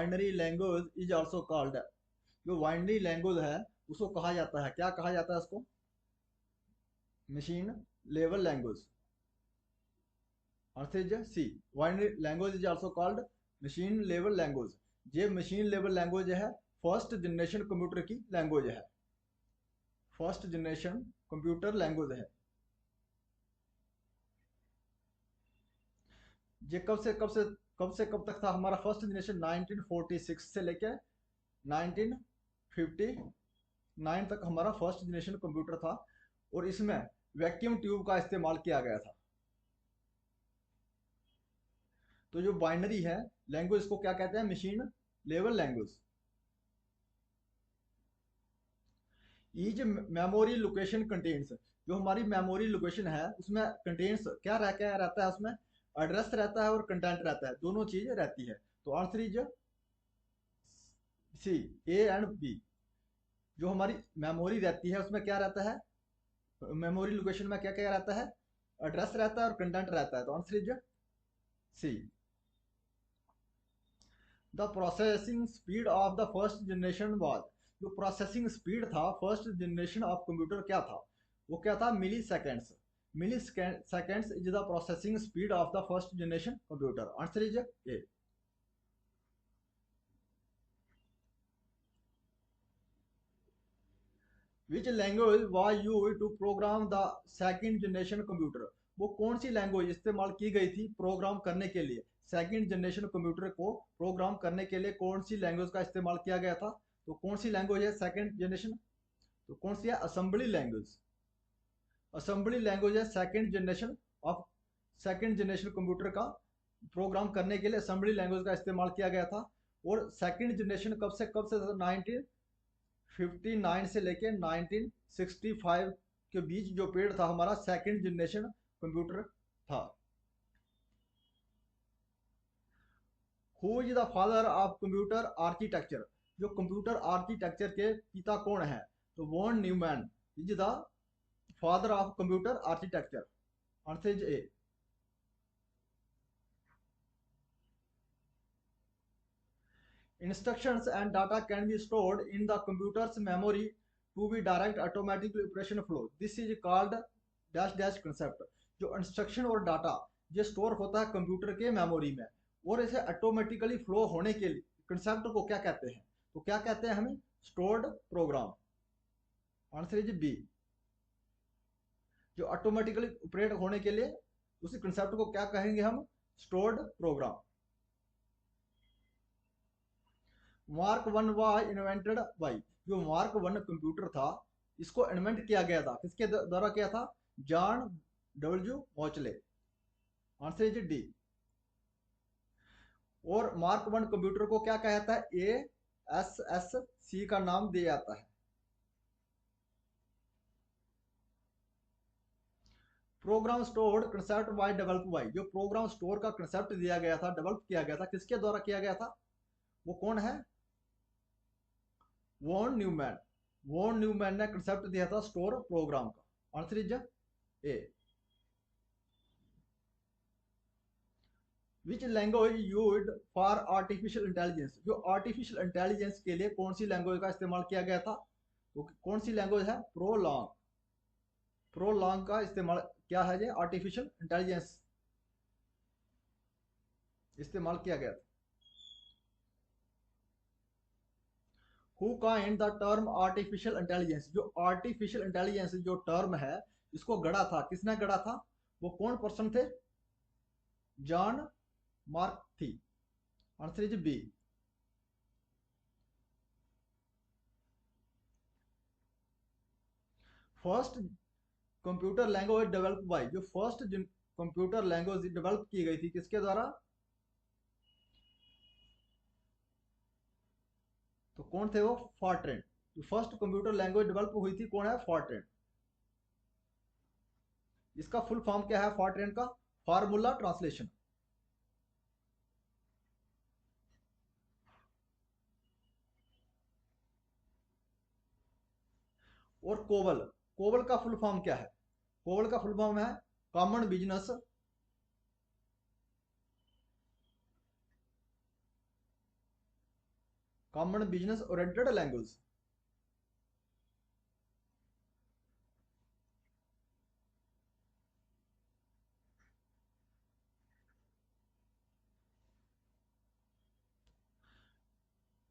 Binary language is also called, जो binary language है उसको कहा जाता है, क्या कहा जाता है उसको? Machine level language. Answer is C, binary language is also called machine level language. ये मशीन लेवल लैंग्वेज है, फर्स्ट जनरेशन कंप्यूटर की लैंग्वेज है, फर्स्ट जनरेशन कंप्यूटर लैंग्वेज है। ये कब तक था हमारा फर्स्ट जनरेशन? 1946 से लेकर 1959 तक हमारा फर्स्ट जनरेशन कंप्यूटर था, और इसमें वैक्यूम ट्यूब का इस्तेमाल किया गया था। तो जो बाइनरी है लैंग्वेज को क्या कहते हैं? Machine level language. Each memory location contains, जो हमारी मेमोरी लोकेशन है उसमें कंटेन्स क्या रहता है? उसमें एड्रेस रहता है और कंटेंट रहता है, दोनों चीज रहती है। तो answer is C, A and B. जो हमारी मेमोरी रहती है उसमें क्या रहता है? मेमोरी लोकेशन में क्या क्या रहता है? एड्रेस रहता है और कंटेंट रहता है। तो answer is C. The processing speed of the first generation was, जो प्रोसेसिंग स्पीड था फर्स्ट जनरेशन ऑफ कंप्यूटर क्या था? वो क्या था? Milliseconds. Milliseconds is the processing speed of the first generation computer. Answer is A. Which language was used to program the second generation computer, वो कौन सी language इस्तेमाल की गई थी प्रोग्राम करने के लिए? सेकंड जनरेशन कंप्यूटर को प्रोग्राम करने के लिए कौन सी लैंग्वेज का इस्तेमाल किया गया था? तो कौन सी लैंग्वेज है सेकंड जनरेशन? तो कौन सी है? Assembly language. असेंबली लैंग्वेज है second generation of, second generation computer का प्रोग्राम करने के लिए असेंबली लैंग्वेज का इस्तेमाल किया गया था। और सेकंड जनरेशन कब से था? 1959 से लेके 1965 के बीच जो पीरियड था हमारा सेकंड जनरेशन कंप्यूटर था। Who is the father of computer architecture, जो कंप्यूटर आर्किटेक्चर के पिता कौन है? तो von Neumann is the father of computer architecture. Answer is A. Instructions and data can be stored in the computer's memory to be direct automatic operation flow. This is called dash dash concept. जो instruction और data ये store होता है computer के memory में, और इसे automatically flow होने के लिए कंसेप्ट को क्या कहते हैं? तो क्या कहते हैं हमें? Stored program. Answer is B. जो ऑटोमेटिकली ऑपरेट होने के लिए उसी कंसेप्ट को क्या कहेंगे हम? Stored program. Mark One was invented by, जो मार्क वन कंप्यूटर था इसको इन्वेंट किया गया था, किसके द्वारा किया था? John W Mauchly. Answer is D. और मार्क वन कंप्यूटर को क्या कहता है? ए एस एस सी का नाम दिया जाता है। Program stored concept by develop by, जो प्रोग्राम स्टोर का कंसेप्ट दिया गया था, डेवलप किया गया था, किसके द्वारा किया गया था? वो कौन है? Von Neumann. वॉन न्यूमैन ने कंसेप्ट दिया था स्टोर प्रोग्राम का। Answer is A. Which language used for artificial intelligence, जो आर्टिफिशियल इंटेलिजेंस के लिए कौन सी लैंग्वेज का इस्तेमाल किया गया था? तो कौन सी लैंग्वेज है? प्रोलॉन्ग। प्रोलॉन्ग का इस्तेमाल क्या है? ये आर्टिफिशियल इंटेलिजेंस इस्तेमाल किया गया था। Who kind the term artificial intelligence, जो आर्टिफिशियल इंटेलिजेंस जो टर्म है इसको गढ़ा था, किसने गढ़ा था? वो कौन पर्सन थे? John McCarthy. Answer is B. First computer language develop by, जो फर्स्ट कंप्यूटर लैंग्वेज डेवलप की गई थी किसके द्वारा? तो कौन थे वो? फॉर्ट्रेन। जो फर्स्ट कंप्यूटर लैंग्वेज डेवलप हुई थी कौन है? फॉर्ट्रेन। इसका फुल फॉर्म क्या है फॉर्ट्रेन का? Formula translation. और कोवल, कोवल का फुल फॉर्म क्या है? कोवल का फुल फॉर्म है common business common business oriented language.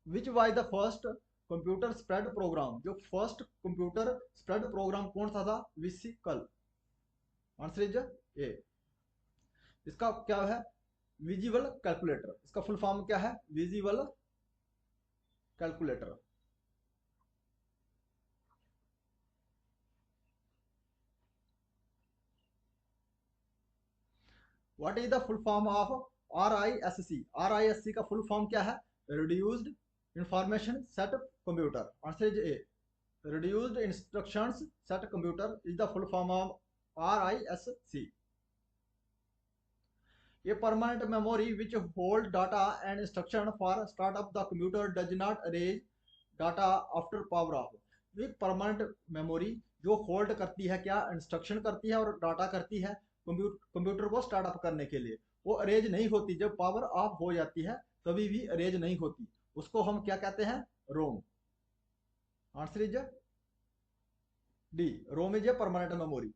Which was the first computer spread program, जो फर्स्ट कंप्यूटर स्प्रेड प्रोग्राम कौन सा था? विसिकल। Answer is A. इसका क्या है? Visible calculator. इसका फुल फॉर्म क्या है? Visible calculator. What is the full form of RISC? RISC का फुल फॉर्म क्या है? Reduced information set computer. Answer is A. Reduced instructions set computer is the full form of RISC। A permanent memory which hold data and instruction for startup the computer does not erase data after power off। एक permanent memory जो hold करती है, क्या? Instruction करती है और data करती है कंप्यूटर को स्टार्टअप करने के लिए, वो अरेज नहीं होती। जब पावर ऑफ हो जाती है तभी भी अरेज नहीं होती, उसको हम क्या कहते हैं? ROM. Answer is D. ROM is a permanent memory.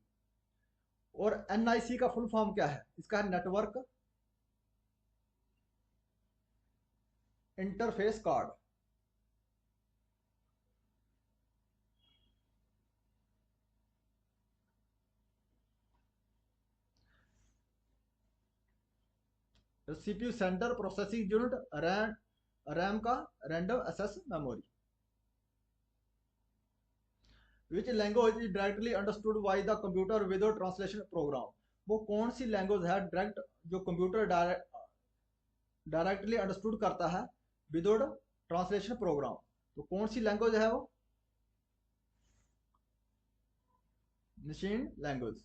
और NIC का फुल फॉर्म क्या है? इसका है network interface card. CPU center processing unit, RAM का random access memory. Which language is directly understood by the computer without translation program? वो कौन सी लैंग्वेज है डायरेक्ट, जो कंप्यूटर डायरेक्टली अंडरस्टूड करता है विदाउट ट्रांसलेशन प्रोग्राम? तो कौन सी लैंग्वेज है वो? Machine language.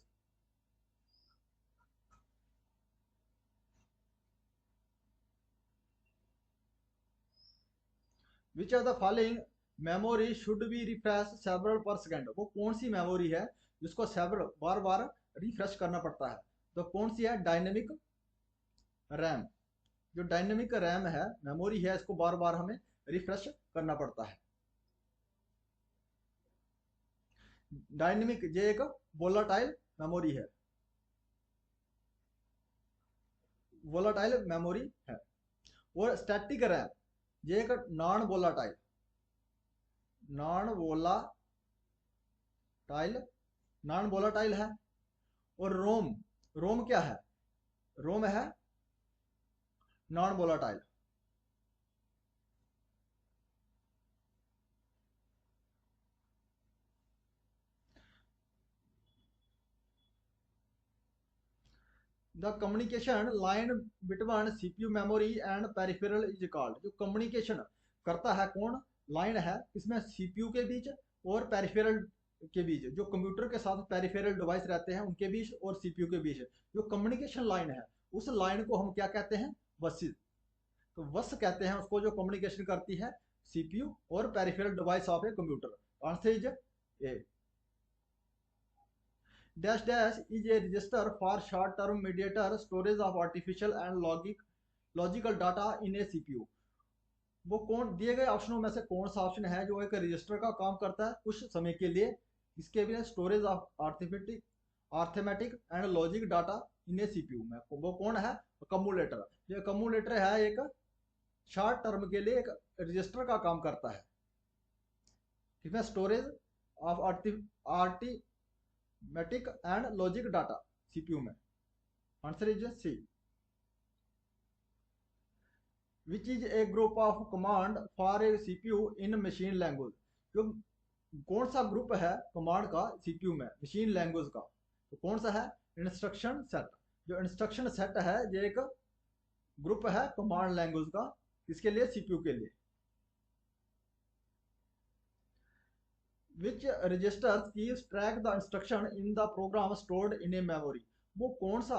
Which are the following memory should be refresh several per second? वो कौन सी मेमोरी है जिसको सेवरल बार बार रिफ्रेश करना पड़ता है? तो कौन सी है? Dynamic RAM. जो डायनेमिक रैम है, मेमोरी है, इसको बार बार हमें रिफ्रेश करना पड़ता है। डायनेमिक ये एक वोलाटाइल मेमोरी है, वोलाटाइल मेमोरी है। और स्टैटिक रैम ये एक non volatile, non volatile, non volatile है। और रोम, रोम क्या है? रोम है non volatile. The communication line between CPU memory and peripheral is called. जो कम्युनिकेशन करता है कौन? लाइन है इसमें CPU के बीच और पेरिफेरल के बीच, जो कंप्यूटर के साथ पेरिफेरल डिवाइस रहते हैं उनके बीच और CPU के बीच जो कम्युनिकेशन लाइन है, उस लाइन को हम क्या कहते हैं? बसेस। तो बस कहते हैं उसको जो कम्युनिकेशन करती है CPU और peripheral device of a computer. Answer is A. Dash dash is A register for short term mediator storage of artificial and logical data in A CPU। वो कौन दिए गए ऑप्शनों में से कौन सा ऑप्शन है जो एक रजिस्टर का काम करता है कुछ समय के लिए? इसके भी storage of arithmetic and logic data in A CPU में, वो कौन है? कम्युलेटर। ये कम्युलेटर है एक शॉर्ट टर्म के लिए एक रजिस्टर का काम करता है, इसमें storage of arithmetic and logic data CPU में। Answer is C. Which is a group of command for a CPU in machine language? जो कौन सा ग्रुप है कमांड का CPU में मशीन लैंग्वेज का? तो कौन सा है? Instruction set. जो इंस्ट्रक्शन सेट है ये एक ग्रुप है कमांड लैंग्वेज का, किसके लिए? CPU के लिए। Which register keeps track the instruction in the program stored in a memory? वो कौन सा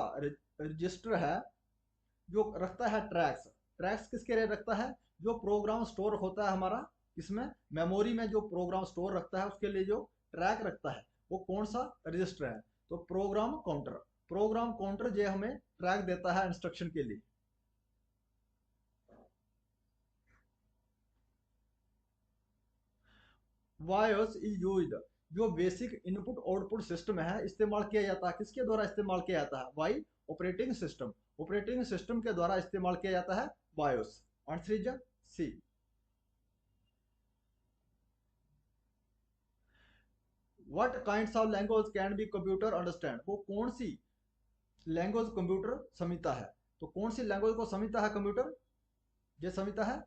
रजिस्टर है जो रखता है ट्रैक्स? ट्रैक्स किसके लिए रखता है? जो प्रोग्राम स्टोर होता है हमारा इसमें मेमोरी में, जो प्रोग्राम स्टोर रखता है उसके लिए जो ट्रैक रखता है वो कौन सा रजिस्टर है? तो प्रोग्राम काउंटर। प्रोग्राम काउंटर जो हमें ट्रैक देता है इंस्ट्रक्शन के लिए। वायोस इज यूज्ड, जो बेसिक इनपुट आउटपुट सिस्टम है इस्तेमाल किया जाता है, किसके द्वारा इस्तेमाल किया जाता है? By operating system, operating system के द्वारा इस्तेमाल किया जाता है BIOS. Answer is C. What kinds of language can be computer understand, वो कौन सी लैंग्वेज कंप्यूटर समझता है? तो कौन सी लैंग्वेज को समझता है कंप्यूटर? ये समझता है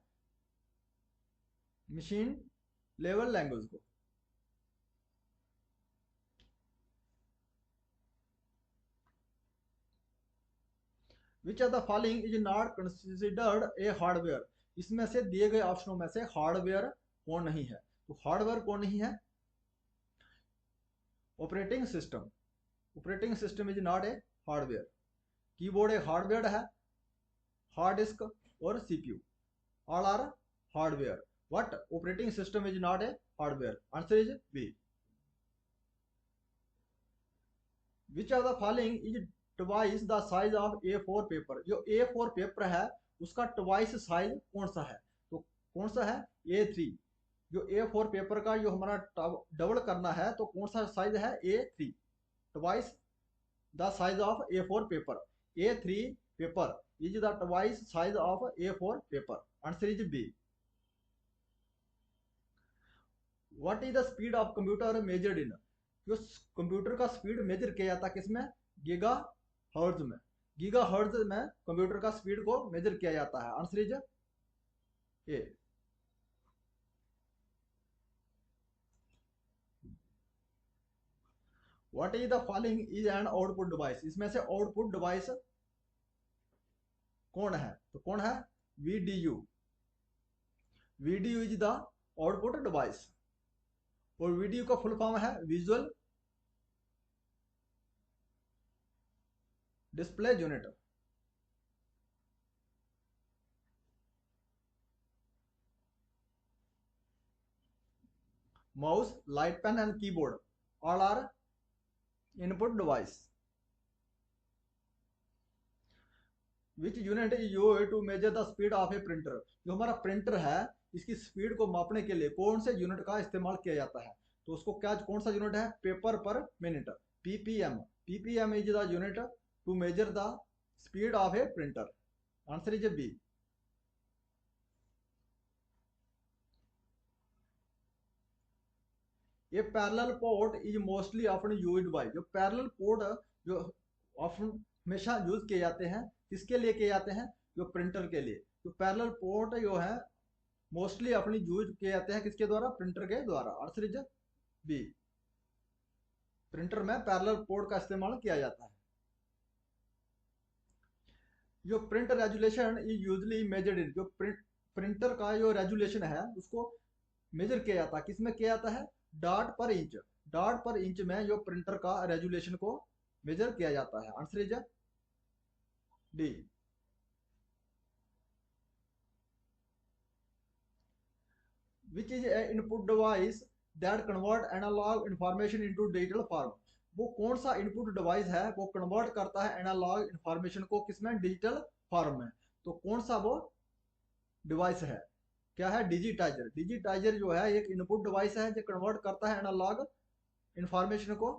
मशीन लेवल लैंग्वेज को। विच of the following is not considered a hardware, इसमें से दिए गए ऑप्शनों में से हार्डवेयर कौन नहीं है? तो हार्डवेयर कौन नहीं है? Operating system, operating system is not a hardware. Keyboard एक हार्डवेयर है, हार्ड डिस्क और CPU all are hardware, but operating system is not a hardware. Answer is B. Which of the following is twice the size of A4 paper, जो A4 paper है उसका twice size कौन सा है? तो कौन सा है? A3। जो A4 पेपर का जो हमारा डबल करना है तो कौन सा साइज है? A3, twice the size of A4 paper. A3 paper is the twice size of A4 paper. Answer is B. What is the speed of computer measured in, जो कंप्यूटर का स्पीड मेजर किया जाता है किसमें? Gigahertz में। Gigahertz में computer का speed को मेजर किया जाता है। Answer is A. What is the following is an output device, इसमें से आउटपुट डिवाइस कौन है? तो कौन है? VDU। VDU is the output device, और VDU का फुल फॉर्म है visual display unit. Mouse, light pen and keyboard all are input device. Which unit is used to measure the speed of a printer, जो हमारा printer है इसकी speed को मापने के लिए कौन से यूनिट का इस्तेमाल किया जाता है? तो उसको क्या, कौन सा यूनिट है? Paper per minute, PPM। PPM is the unit to measure the speed of a printer. Answer is B. ये parallel port is mostly often used by, जो पैरेलल पोर्ट जो ऑफन हमेशा यूज किए जाते हैं किसके लिए किए जाते हैं? जो प्रिंटर के लिए। जो पैरेलल पोर्ट जो है मोस्टली अपनी यूज किए जाते हैं किसके द्वारा? प्रिंटर के द्वारा। Answer is B. प्रिंटर में पैरेलल पोर्ट का इस्तेमाल किया जाता है। जो print resolution is usually measured in, जो प्रिंटर का जो रेजुलेशन है उसको मेजर किया जाता है किसमें किया जाता है? डॉट पर इंच। डॉट पर इंच में जो प्रिंटर का रेजुलेशन को मेजर किया जाता है। Answer is D. Which is a input device that convert analog information into digital form, वो कौन सा इनपुट डिवाइस है वो कन्वर्ट करता है एनालॉग इंफॉर्मेशन को किसमें? डिजिटल फॉर्म में। तो कौन सा वो डिवाइस है? क्या है? डिजिटाइजर। डिजिटाइजर जो है एक इनपुट डिवाइस है जो कन्वर्ट करता है एनालॉग इंफॉर्मेशन को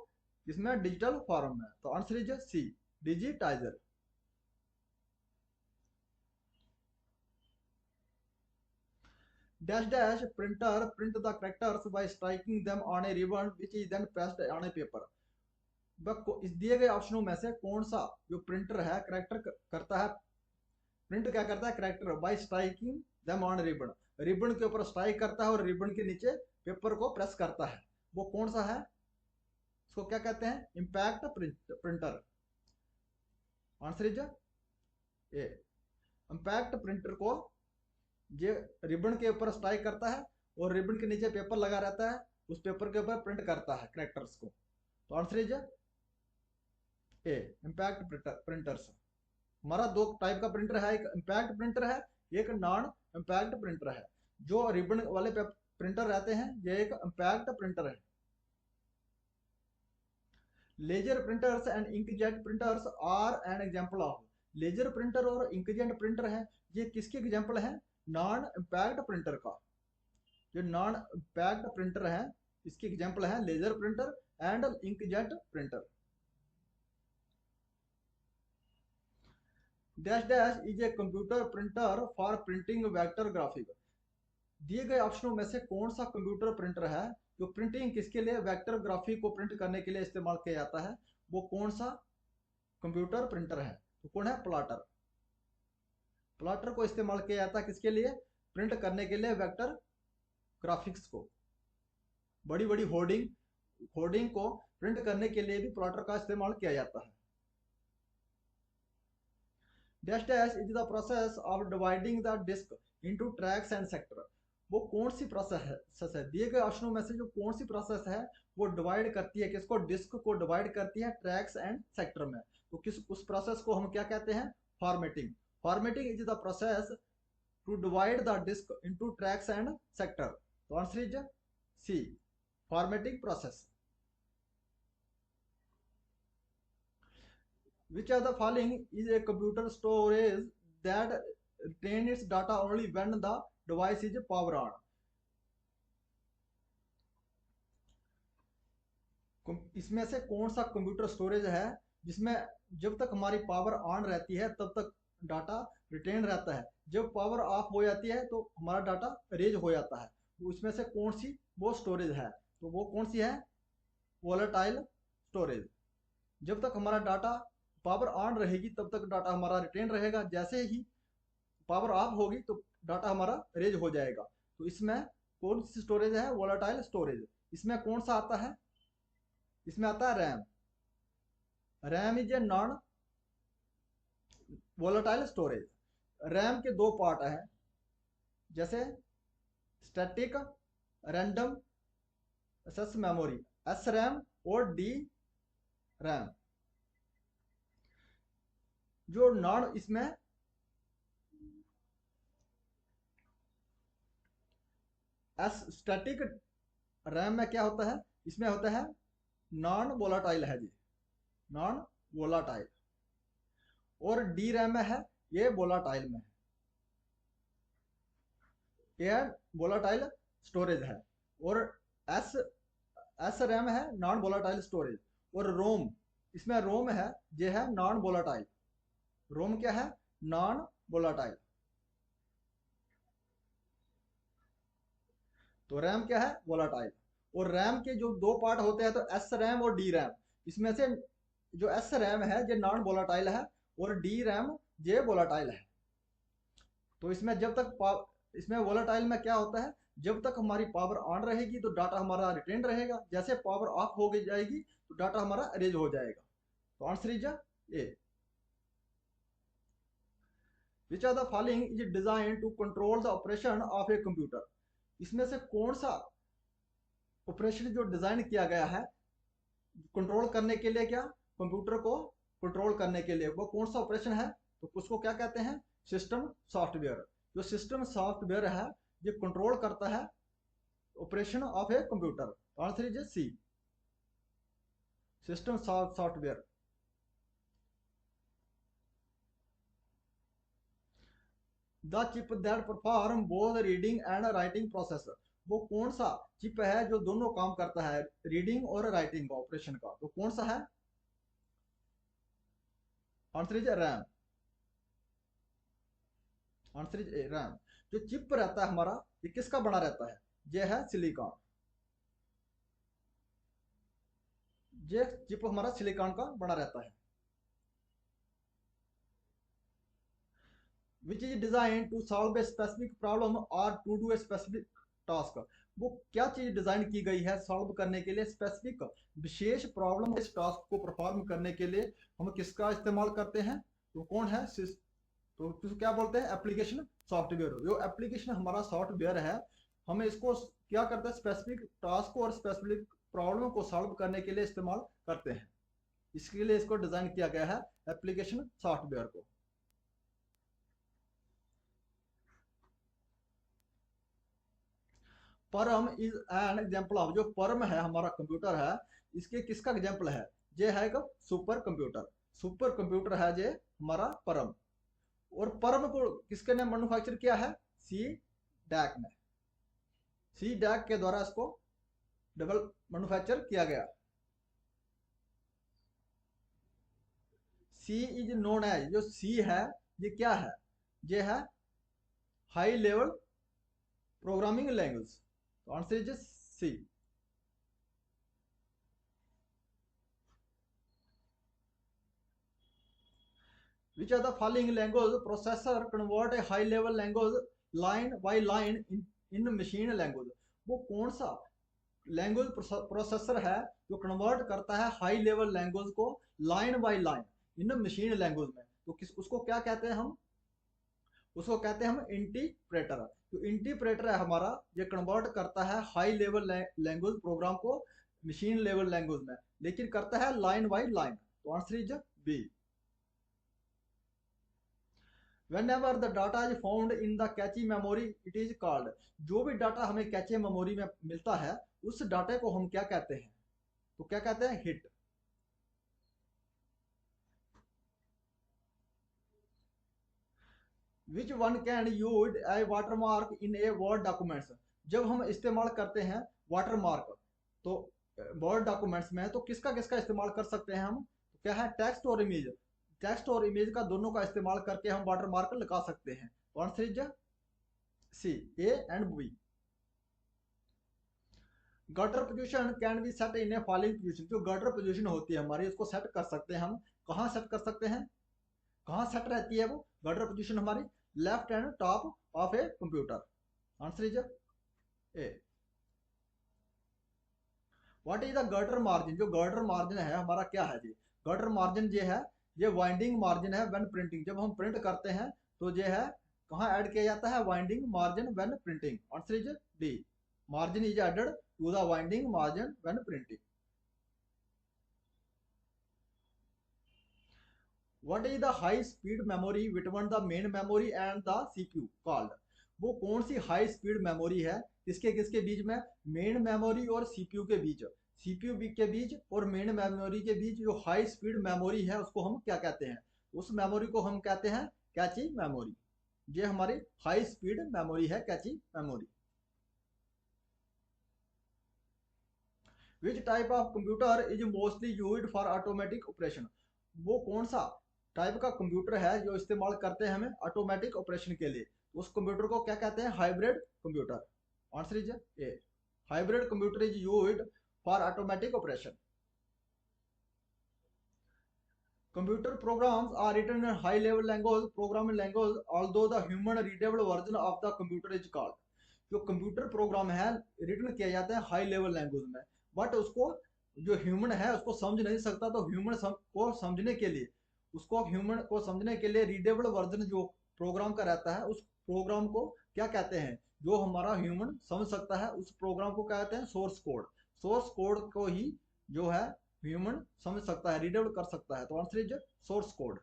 किसमें? डिजिटल फॉर्म में। तो answer is C, digitiser. Dash dash printer print the characters by striking them on a ribbon which is then pressed on a paper. इस दिए गए ऑप्शनों में से कौन सा जो प्रिंटर है कैरेक्टर करता है? प्रिंट क्या करता है? Character bye striking them on ribbon, ribbon के ऊपर स्ट्राइक करता है और रिबन के नीचे पेपर को प्रेस करता है। वो कौन सा है? इसको क्या कहते हैं? Impact printer. Answer is A. Impact printer को ये रिबन के ऊपर स्ट्राइक करता है और रिबन के नीचे पेपर लगा रहता है, उस पेपर के ऊपर प्रिंट करता है कैरेक्टर्स को। तो answer is A, impact printers. हमारा दो टाइप का प्रिंटर है, एक इंपैक्ट प्रिंटर है, एक नॉन इंपैक्ट प्रिंटर है। जो रिबन वाले प्रिंटर रहते हैं ये एक इंपैक्ट प्रिंटर है। Laser printers and inkjet printers are an example of, laser printer और इंकजेट प्रिंटर है ये किसके एग्जांपल है? नॉन इंपैक्ट प्रिंटर का। जो नॉन पैक्ड प्रिंटर है इसकी एग्जांपल है laser printer and inkjet printer. Dash dash is a computer printer for printing vector graphic. दिए गए ऑप्शनों में से कौन सा कंप्यूटर प्रिंटर है जो प्रिंटिंग किसके लिए, वेक्टर ग्राफिक को प्रिंट करने के लिए इस्तेमाल किया जाता है, वो कौन सा कंप्यूटर प्रिंटर है? तो कौन है? प्लॉटर। प्लॉटर को इस्तेमाल किया जाता है किसके लिए? प्रिंट करने के लिए वेक्टर ग्राफिक्स को। बड़ी बड़ी होर्डिंग को प्रिंट करने के लिए भी प्लॉटर का इस्तेमाल किया जाता है। Dash dash is the process of dividing the disk into tracks and sector. वो कौन सी प्रोसेस है? दिए गए ऑप्शनों में से जो कौन सी प्रोसेस है वो डिवाइड करती है किसको? डिस्क को डिवाइड करती है ट्रैक्स एंड सेक्टर में। तो किस उस प्रोसेस को हम क्या कहते हैं? Formatting. Formatting is the process to divide the disk into tracks and sector. तो answer is C, formatting process. Which of the following is a computer storage that retain its data only when the device is power on? इसमें से कौन सा computer storage है जिसमें जब तक हमारी पावर ऑन रहती है तब तक डाटा रिटेन रहता है, जब पावर ऑफ हो जाती है तो हमारा डाटा रेज हो जाता है? तो इसमें से कौन सी वो स्टोरेज है? तो वो कौन सी है? Volatile storage. जब तक हमारा डाटा पावर ऑन रहेगी तब तक डाटा हमारा रिटेन रहेगा, जैसे ही पावर ऑफ होगी तो डाटा हमारा रेज हो जाएगा। तो इसमें कौन सी स्टोरेज है? Volatile storage. इसमें कौन सा आता है? इसमें आता है RAM. RAM is a non volatile storage. RAM के दो पार्ट हैं, जैसे static random access memory, S RAM और डी रैम। जो नॉन इसमें स्टैटिक रैम में क्या होता है? इसमें होता है नॉन वोलाटाइल है जी, नॉन वोलाटाइल। और डी रैम में है ये वोलाटाइल में है, ये वोलाटाइल स्टोरेज है। और एस रैम है नॉन वोलाटाइल स्टोरेज। और रोम, इसमें रोम है ये है नॉन वोलाटाइल। रोम क्या है? Non volatile. तो रैम क्या है? वोलाटाइल। और रैम के जो दो पार्ट होते हैं तो एस रैम और डी रैम। इसमें से जो एस रैम है ये नॉन वोलाटाइल है और डी रैम ये वोलाटाइल है। तो इसमें जब तक इसमें वोलाटाइल में क्या होता है? जब तक हमारी पावर ऑन रहेगी तो डाटा हमारा रिटेन रहेगा, जैसे पावर ऑफ हो जाएगी तो डाटा हमारा रेज हो जाएगा। तो answer is A. Which of the following is designed to control the operation of a computer? इसमें से कौन सा ऑपरेशन जो डिजाइन किया गया है कंट्रोल करने के लिए, क्या कंप्यूटर को कंट्रोल करने के लिए, वो कौन सा ऑपरेशन है? तो उसको क्या कहते हैं? System software. जो सिस्टम सॉफ्टवेयर है ये कंट्रोल करता है operation of a computer. Answer is C, system software. The chip that perform both reading and writing process. वो कौन सा चिप है जो दोनों काम करता है, रीडिंग और राइटिंग का ऑपरेशन का? तो कौन सा है? Answer is RAM. Answer is RAM. जो चिप रहता है हमारा ये किसका बना रहता है? ये है सिलिकॉन। ये चिप हमारा सिलिकॉन का बना रहता है। Which is designed to solve a specific problem or to do a specific task। वो क्या चीज डिजाइन की गई है सॉल्व करने के लिए? स्पेसिफिक विशेष प्रॉब्लम, इस टास्क को परफॉर्म करने के लिए हम किसका इस्तेमाल करते हैं? तो कौन है? तो क्या बोलते हैं? Application software. जो एप्लीकेशन हमारा सॉफ्टवेयर है हमें इसको क्या करते हैं? स्पेसिफिक टास्क और स्पेसिफिक प्रॉब्लम को सॉल्व करने के लिए इस्तेमाल करते हैं। इसके लिए इसको डिजाइन किया गया है एप्लीकेशन सॉफ्टवेयर को। परम इज एन एग्जाम्पल ऑफ। जो परम है हमारा कंप्यूटर है इसके किसका एग्जाम्पल है? ये है एक सुपर कंप्यूटर। सुपर कंप्यूटर है ये हमारा परम। और परम को किसके ने मैन्युफैक्चर किया है? सी डैक ने। सी डैक के द्वारा इसको डेवलप मैन्युफैक्चर किया गया। सी इज नोन एज, जो सी है ये क्या है, ये है हाई लेवल प्रोग्रामिंग लैंग्वेज। तो answer is C. Which of the following language processor convert a high level language line by line in machine language? वो कौन सा लैंग्वेज प्रोसेसर है जो कन्वर्ट करता है हाई लेवल लैंग्वेज को line by line in machine language में? तो किस उसको क्या कहते हैं हम? उसको कहते हैं हम इंटीप्रेटर। तो इंटीप्रेटर है हमारा, ये कन्वर्ट करता है हाई लेवल लैंग्वेज प्रोग्राम को मशीन लेवल लैंग्वेज में, लेकिन करता है लाइन बाय लाइन। तो answer is B. Whenever the data is found in the cache memory it is called, जो भी डाटा हमें कैचे मेमोरी में मिलता है उस डाटे को हम क्या कहते हैं? तो क्या कहते हैं? Hit. Which one can use a watermark in a word documents? जब हम इस्तेमाल करते हैं वाटरमार्क तो वर्ड डॉक्यूमेंट्स में, तो किसका किसका इस्तेमाल कर सकते हैं हम? तो क्या है? टेक्स्ट और इमेज। टेक्स्ट और इमेज का दोनों का इस्तेमाल करके हम वाटरमार्क लगा सकते हैं। तो answer is C, A and B. Gutter position can be set in a following position, जो गटर पोजीशन होती है हमारी उसको सेट कर सकते हैं हम। कहाँ सेट कर सकते हैं? कहाँ सेट रहती है वो गटर पोजीशन हमारी? Left and top of a computer. Answer is A. What is the gutter margin? जो गटर मार्जिन है हमारा क्या है जी? गटर मार्जिन ये है, ये वाइंडिंग मार्जिन है व्हेन प्रिंटिंग। जब हम प्रिंट करते हैं तो ये है कहाँ ऐड किया जाता है? Winding margin when printing. Answer is D, margin is added to the winding margin when printing. What is the high speed memory between the main memory and the CPU called? वो कौन सी high speed memory है किसके किसके बीच में? Main memory और CPU के बीच। CPU के बीच और मेन मेमोरी के बीच जो हाई स्पीड मेमोरी है उसको हम क्या कहते हैं? उस मेमोरी को हम कहते हैं कैची मेमोरी। ये हमारी हाई स्पीड मेमोरी है, cache memory. Which type of computer is mostly used for automatic operation? वो कौन सा टाइप का कंप्यूटर है जो इस्तेमाल करते हैं हमें ऑटोमेटिक ऑपरेशन के लिए? उस कंप्यूटर को क्या कहते हैं? Hybrid computer. Answer is A, hybrid computer is used for automatic operation. Computer programs are written in high level language programming language although the human readable version of the computer is called। जो computer program है written किया जाता है high level language में, but उसको जो human है उसको समझ नहीं सकता। तो ह्यूमन को समझने के लिए, उसको ह्यूमन को समझने के लिए रीडेबल वर्जन जो प्रोग्राम का रहता है उस प्रोग्राम को क्या कहते हैं? जो हमारा ह्यूमन समझ सकता है उस प्रोग्राम को कहते हैं सोर्स कोड। सोर्स कोड को ही जो है ह्यूमन समझ सकता है, रीडेबल कर सकता है। तो आंसर इज सोर्स कोड।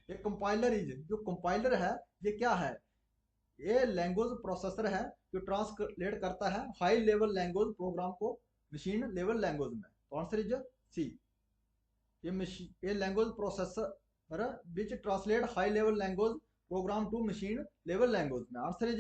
ये कंपाइलर इज, जो कंपाइलर है ये क्या है? ये लैंग्वेज प्रोसेसर है जो ट्रांसलेट करता है हाई लेवल लैंग्वेज प्रोग्राम को मशीन लेवल लैंग्वेज में। तो आंसर इज सी, ये language processor which translate high level language program to machine level language में। Answer is